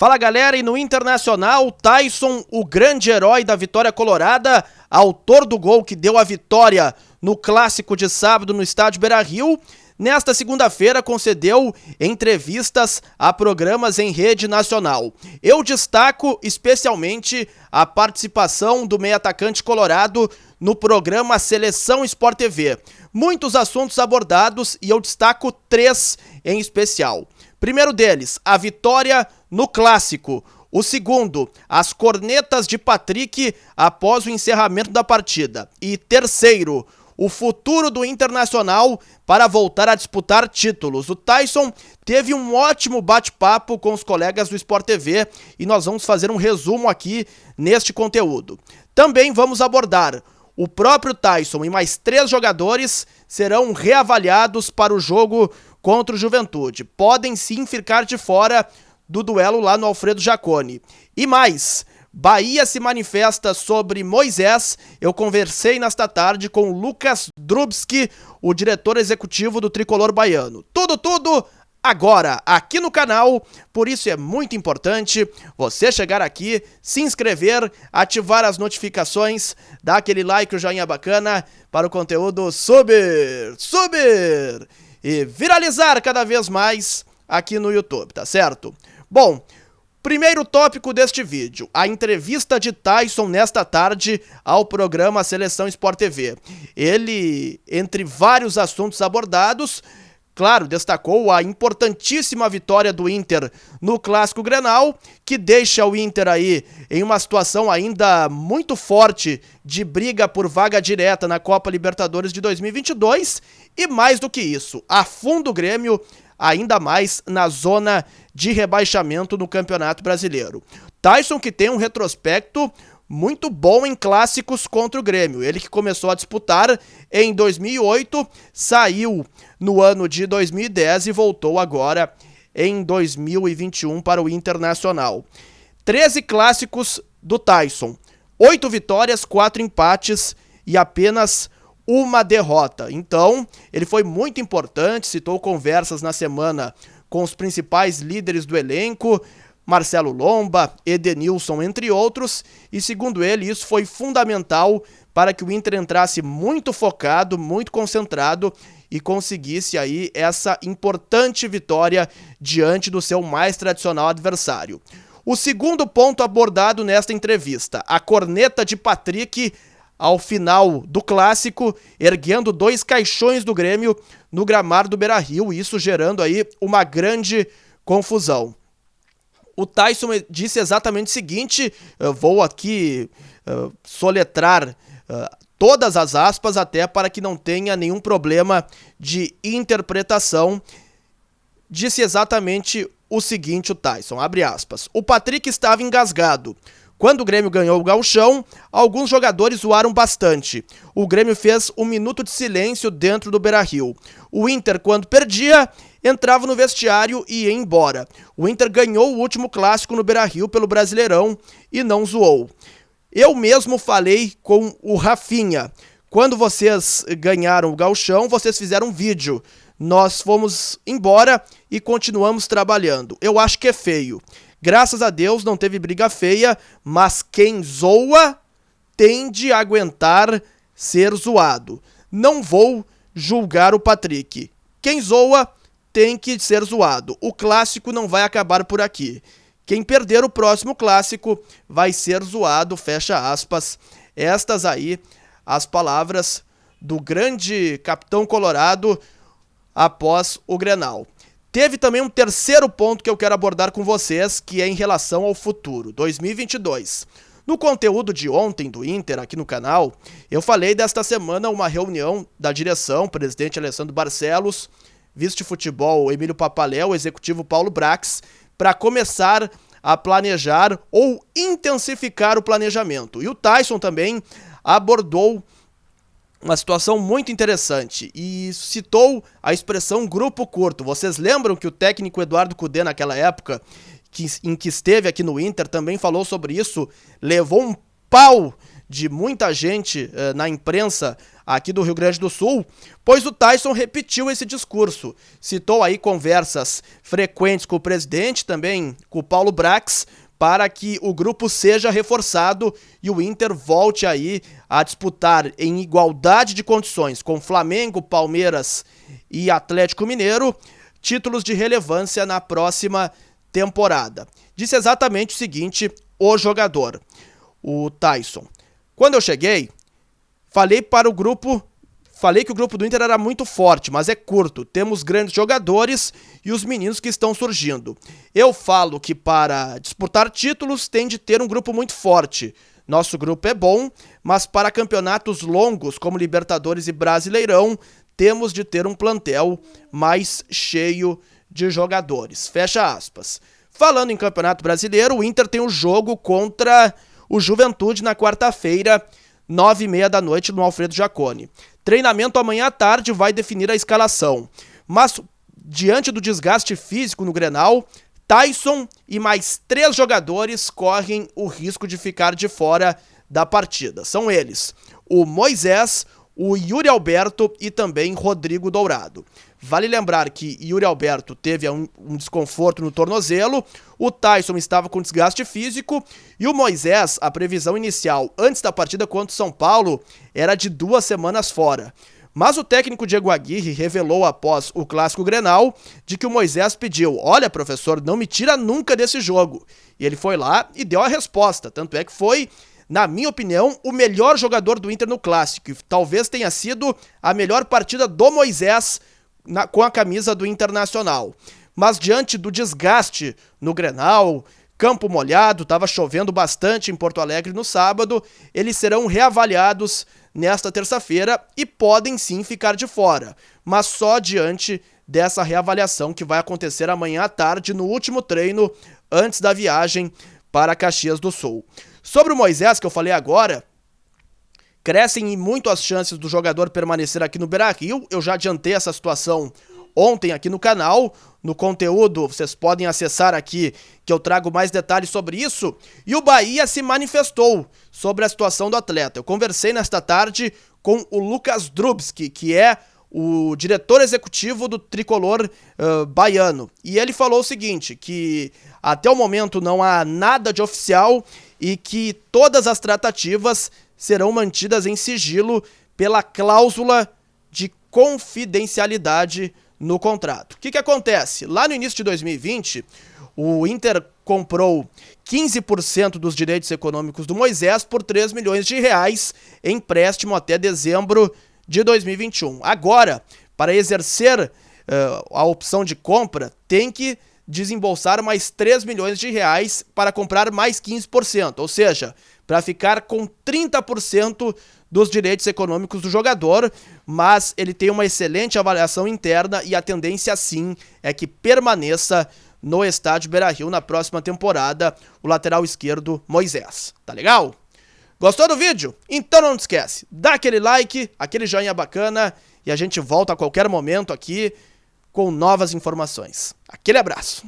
Fala galera, e no Internacional, Taison, o grande herói da vitória colorada, autor do gol que deu a vitória no clássico de sábado no estádio Beira-Rio, nesta segunda-feira concedeu entrevistas a programas em rede nacional. Eu destaco especialmente a participação do meio-atacante colorado no programa Seleção Sport TV. Muitos assuntos abordados e eu destaco 3 em especial. Primeiro deles, a vitória no clássico. O segundo, as cornetas de Patrick após o encerramento da partida. E terceiro, o futuro do Internacional para voltar a disputar títulos. O Taison teve um ótimo bate-papo com os colegas do Sport TV e nós vamos fazer um resumo aqui neste conteúdo. Também vamos abordar o próprio Taison e mais 3 jogadores serão reavaliados para o jogo contra o Juventude. Podem sim ficar de fora do duelo lá no Alfredo Jaconi. E mais, Bahia se manifesta sobre Moisés. Eu conversei nesta tarde com Lucas Drubski, o diretor executivo do Tricolor Baiano. Tudo agora, aqui no canal, por isso é muito importante você chegar aqui, se inscrever, ativar as notificações, dar aquele like, o joinha bacana, para o conteúdo subir e viralizar cada vez mais aqui no YouTube, tá certo? Bom, primeiro tópico deste vídeo, a entrevista de Taison nesta tarde ao programa Seleção Sport TV. Ele, entre vários assuntos abordados, claro, destacou a importantíssima vitória do Inter no Clássico Grenal, que deixa o Inter aí em uma situação ainda muito forte de briga por vaga direta na Copa Libertadores de 2022 e mais do que isso, afunda o Grêmio ainda mais na zona de rebaixamento no Campeonato Brasileiro. Taison que tem um retrospecto muito bom em clássicos contra o Grêmio. Ele que começou a disputar em 2008, saiu no ano de 2010 e voltou agora em 2021 para o Internacional. 13 clássicos do Taison, 8 vitórias, 4 empates e apenas uma derrota. Então, ele foi muito importante, citou conversas na semana com os principais líderes do elenco, Marcelo Lomba, Edenilson, entre outros, e segundo ele, isso foi fundamental para que o Inter entrasse muito focado, muito concentrado e conseguisse aí essa importante vitória diante do seu mais tradicional adversário. O segundo ponto abordado nesta entrevista, a corneta de Patrick ao final do clássico, erguendo 2 caixões do Grêmio no gramado do Beira-Rio, isso gerando aí uma grande confusão. O Taison disse exatamente o seguinte, eu vou aqui soletrar todas as aspas até para que não tenha nenhum problema de interpretação. Disse exatamente o seguinte o Taison, abre aspas, o Patrick estava engasgado. Quando o Grêmio ganhou o Gauchão, alguns jogadores zoaram bastante. O Grêmio fez 1 minuto de silêncio dentro do Beira-Rio. O Inter, quando perdia, entrava no vestiário e ia embora. O Inter ganhou o último clássico no Beira-Rio pelo Brasileirão e não zoou. Eu mesmo falei com o Rafinha. Quando vocês ganharam o Gauchão, vocês fizeram um vídeo. Nós fomos embora e continuamos trabalhando. Eu acho que é feio. Graças a Deus não teve briga feia, mas quem zoa tem de aguentar ser zoado. Não vou julgar o Patrick. Quem zoa tem que ser zoado. O clássico não vai acabar por aqui. Quem perder o próximo clássico vai ser zoado, fecha aspas. Estas aí, as palavras do grande capitão colorado após o Grenal. Teve também um terceiro ponto que eu quero abordar com vocês, que é em relação ao futuro, 2022. No conteúdo de ontem do Inter, aqui no canal, eu falei desta semana uma reunião da direção, presidente Alessandro Barcelos, vice-futebol Emílio Papaléu, executivo Paulo Brax, para começar a planejar ou intensificar o planejamento. E o Taison também abordou uma situação muito interessante e citou a expressão grupo curto. Vocês lembram que o técnico Eduardo Cudê naquela época, em que esteve aqui no Inter, também falou sobre isso, levou um pau de muita gente na imprensa aqui do Rio Grande do Sul, pois o Tyson repetiu esse discurso. Citou aí conversas frequentes com o presidente, também com o Paulo Brax, para que o grupo seja reforçado e o Inter volte aí a disputar em igualdade de condições com Flamengo, Palmeiras e Atlético Mineiro, títulos de relevância na próxima temporada. Disse exatamente o seguinte, o jogador, o Tyson. Quando eu cheguei, falei que o grupo do Inter era muito forte, mas é curto. Temos grandes jogadores e os meninos que estão surgindo. Eu falo que para disputar títulos tem de ter um grupo muito forte. Nosso grupo é bom, mas para campeonatos longos como Libertadores e Brasileirão, temos de ter um plantel mais cheio de jogadores. Fecha aspas. Falando em Campeonato Brasileiro, o Inter tem um jogo contra o Juventude na quarta-feira, 21h30 no Alfredo Jaconi. Treinamento amanhã à tarde vai definir a escalação. Mas, diante do desgaste físico no Grenal, Tyson e mais 3 jogadores correm o risco de ficar de fora da partida. São eles, o Moisés, o Yuri Alberto e também Rodrigo Dourado. Vale lembrar que Yuri Alberto teve um desconforto no tornozelo, o Tyson estava com desgaste físico e o Moisés, a previsão inicial antes da partida contra o São Paulo, era de 2 semanas fora. Mas o técnico Diego Aguirre revelou após o clássico Grenal de que o Moisés pediu: olha, professor, não me tira nunca desse jogo. E ele foi lá e deu a resposta, tanto é que foi, na minha opinião, o melhor jogador do Inter no clássico, e talvez tenha sido a melhor partida do Moisés com a camisa do Internacional. Mas diante do desgaste no Grenal, campo molhado, estava chovendo bastante em Porto Alegre no sábado, eles serão reavaliados nesta terça-feira e podem sim ficar de fora, mas só diante dessa reavaliação que vai acontecer amanhã à tarde no último treino antes da viagem para Caxias do Sul. Sobre o Moisés, que eu falei agora, crescem muito as chances do jogador permanecer aqui no Beira-Rio. Eu já adiantei essa situação ontem aqui no canal. No conteúdo, vocês podem acessar aqui, que eu trago mais detalhes sobre isso. E o Bahia se manifestou sobre a situação do atleta. Eu conversei nesta tarde com o Lucas Drubski, que é o diretor executivo do tricolor baiano. E ele falou o seguinte, que até o momento não há nada de oficial e que todas as tratativas serão mantidas em sigilo pela cláusula de confidencialidade no contrato. O que acontece? Lá no início de 2020, o Inter comprou 15% dos direitos econômicos do Moisés por 3 milhões de reais em empréstimo até dezembro de 2021. Agora, para exercer a opção de compra, tem que desembolsar mais 3 milhões de reais para comprar mais 15%, ou seja, para ficar com 30% dos direitos econômicos do jogador, mas ele tem uma excelente avaliação interna e a tendência sim é que permaneça no estádio Beira-Rio na próxima temporada, o lateral esquerdo Moisés. Tá legal? Gostou do vídeo? Então não esquece, dá aquele like, aquele joinha bacana e a gente volta a qualquer momento aqui com novas informações. Aquele abraço!